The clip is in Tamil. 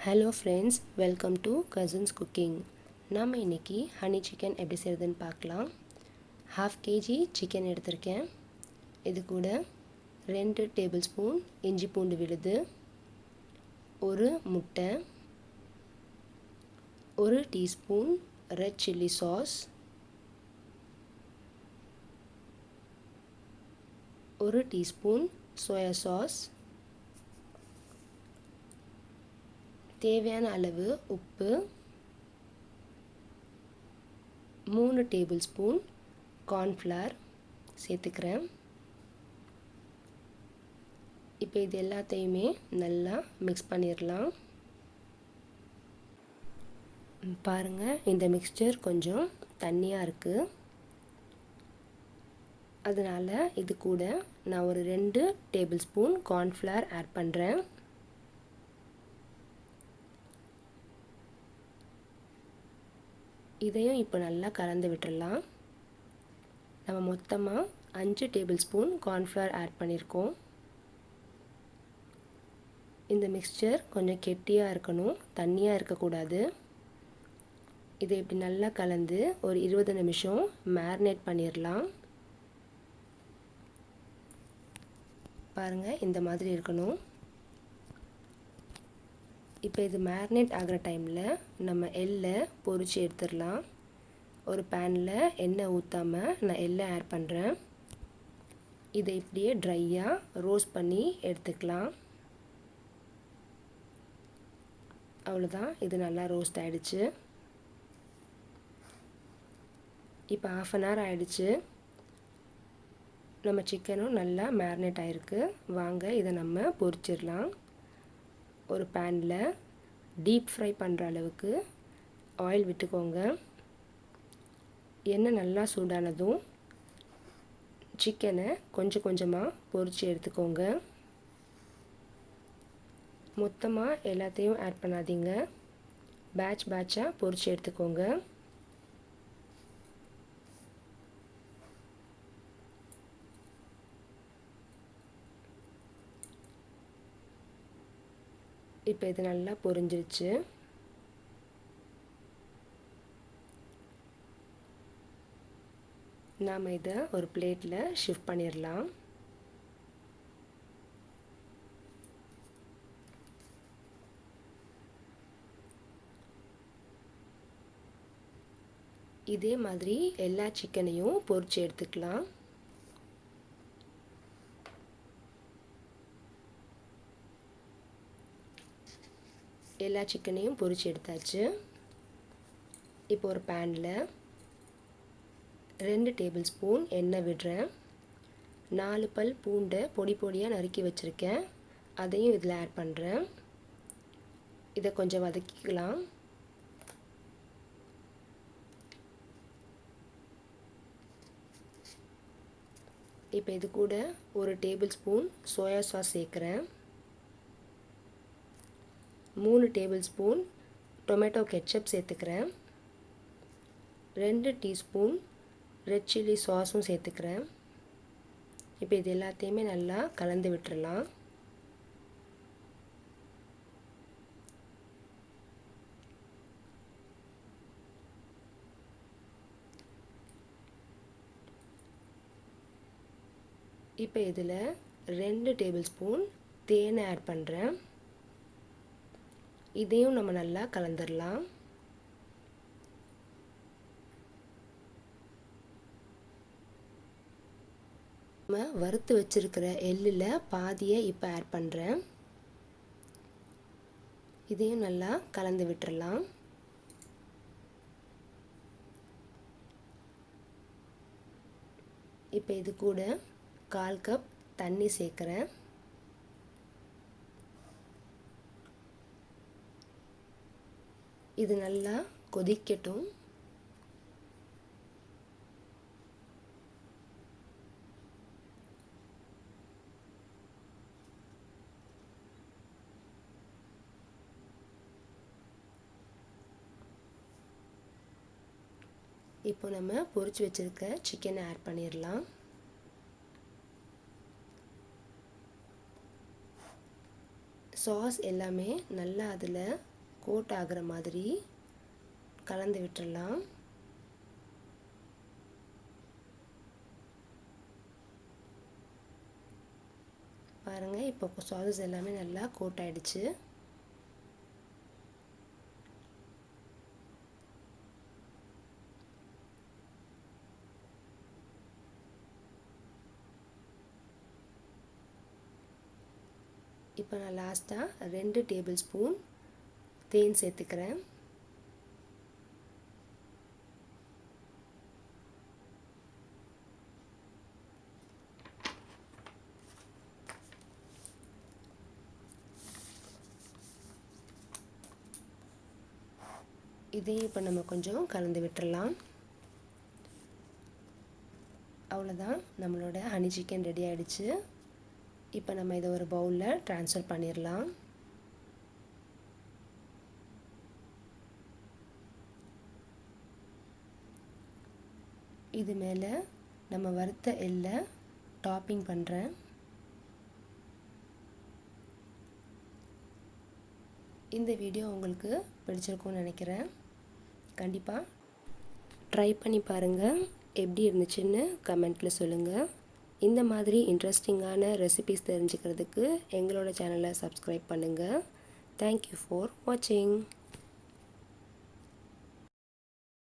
Hello friends, welcome to cousins cooking. நாம் இன்றைக்கி ஹனி சிக்கன் எப்படி செய்கிறதுன்னு பார்க்கலாம். 1/2 kg சிக்கன் எடுத்திருக்கேன். இது கூட 2 டேபிள் ஸ்பூன் இஞ்சி பூண்டு விழுது, ஒரு முட்டை, 1 teaspoon red chilli sauce, 1 teaspoon soya sauce, தேவையான அளவு உப்பு, 3 டேபிள் ஸ்பூன் கார்ன்ஃப்ளவர் சேர்த்துக்கிறேன். இப்போ இது எல்லாத்தையுமே நல்லா மிக்ஸ் பண்ணிடலாம். பாருங்கள், இந்த மிக்ஸ்சர் கொஞ்சம் தண்ணியாக இருக்குது. அதனால் இது கூட நான் ஒரு 2 டேபிள் ஸ்பூன் கார்ன்ஃப்ளவர் ஆட் பண்ணுறேன். இதையும் இப்போ நல்லா கலந்து விட்டுடலாம். நம்ம மொத்தமாக 5 டேபிள் ஸ்பூன் கார்ன்ஃப்ளவர் ஆட் பண்ணியிருக்கோம். இந்த மிக்ஸ்சர் கொஞ்சம் கெட்டியாக இருக்கணும், தண்ணியாக இருக்கக்கூடாது. இதை இப்படி நல்லா கலந்து ஒரு 20 நிமிஷம் மேரினேட் பண்ணிடலாம். பாருங்கள், இந்த மாதிரி இருக்கணும். இப்போ இது மேரினேட் ஆகிற டைமில் நம்ம எள்ளை பொரித்து எடுத்துடலாம். ஒரு பேனில் எண்ணெய் ஊற்றாமல் நான் எள்ளை ஆட் பண்ணுறேன். இதை இப்படியே ட்ரையாக ரோஸ்ட் பண்ணி எடுத்துக்கலாம். அவ்வளோதான், இது நல்லா ரோஸ்ட் ஆகிடுச்சு. இப்போ 1/2 hour ஆகிடுச்சு. நம்ம சிக்கனும் நல்லா மேரினேட் ஆகிருக்கு. வாங்க இதை நம்ம பொரிச்சிடலாம். ஒரு பேனில் டீப் ஃப்ரை பண்ணுற அளவுக்கு ஆயில் விட்டுக்கோங்க. எண்ணெய் நல்லா சூடானதும் சிக்கனை கொஞ்சம் கொஞ்சமாக பொரித்து எடுத்துக்கோங்க. மொத்தமாக எல்லாத்தையும் ஆட் பண்ணாதீங்க, பேட்சாக பொரித்து எடுத்துக்கோங்க. இப்போ இது நல்லா பொரிஞ்சிருச்சு. நாம் இதை ஒரு பிளேட்டில் ஷிஃப்ட் பண்ணிடலாம். இதே மாதிரி எல்லா சிக்கனையும் பொரித்து எடுத்துக்கலாம். எல்லா சிக்கனையும் பொரித்து எடுத்தாச்சு. இப்போ ஒரு பேனில் 2 டேபிள் ஸ்பூன் எண்ணெய் விடுறேன். 4 பல் பூண்டை பொடி பொடியாக நறுக்கி வச்சுருக்கேன், அதையும் இதில் ஆட் பண்ணுறேன். இதை கொஞ்சம் வதக்கிக்கலாம். இப்போ இது கூட 1 டேபிள் ஸ்பூன் சோயா சாஸ் சேர்க்குறேன். 3 டேபிள் ஸ்பூன் டொமேட்டோ கெட்சப் சேர்த்துக்கிறேன். 2 டீஸ்பூன் ரெட் சில்லி சாஸும் சேர்த்துக்கிறேன். இப்போ இது எல்லாத்தையுமே நல்லா கலந்து விட்டுறலாம். இப்போ இதில் 2 டேபிள் ஸ்பூன் தேனை ஆட் பண்ணுறேன். இதையும் நம்ம நல்லா கலந்துடலாம். நம்ம வறுத்து வச்சிருக்கிற எள்ளில் பாதியை இப்போ ஆட் பண்ணுறேன். இதையும் நல்லா கலந்து விட்டுறலாம். இப்போ இது கூட 1/4 கப் தண்ணி சேர்க்குறேன். இது நல்லா கொதிக்கட்டும். இப்போ நம்ம பொரிச்சு வச்சிருக்க சிக்கனை ஆட் பண்ணிடலாம். சாஸ் எல்லாமே நல்லா அதில் கோட் ஆகிற மாதிரி கலந்து விட்டுறலாம். பாருங்கள், இப்போ சாஸஸ் எல்லாமே நல்லா கோட் ஆகிடுச்சு. இப்போ நான் லாஸ்ட்டாக 2 டேபிள் ஸ்பூன் தேன் சேர்த்துக்கிறேன். இதையும் இப்போ நம்ம கொஞ்சம் கலந்து விட்டுறலாம். அவ்வளோதான், நம்மளோட ஹனி சிக்கன் ரெடி ஆகிடுச்சு. இப்போ நம்ம இதை ஒரு பவுலில் ட்ரான்ஸ்ஃபர் பண்ணிடலாம். இது மேலே நம்ம வறுத்த எள்ளை டாப்பிங் பண்ணுறேன். இந்த வீடியோ உங்களுக்கு பிடிச்சிருக்கும்னு நினைக்கிறேன். கண்டிப்பாக ட்ரை பண்ணி பாருங்கள். எப்படி இருந்துச்சுன்னு கமெண்ட்டில் சொல்லுங்கள். இந்த மாதிரி இன்ட்ரெஸ்டிங்கான ரெசிபீஸ் தெரிஞ்சுக்கிறதுக்கு எங்களோட சேனலை சப்ஸ்கிரைப் பண்ணுங்கள். தேங்க்யூ ஃபார் வாட்சிங்.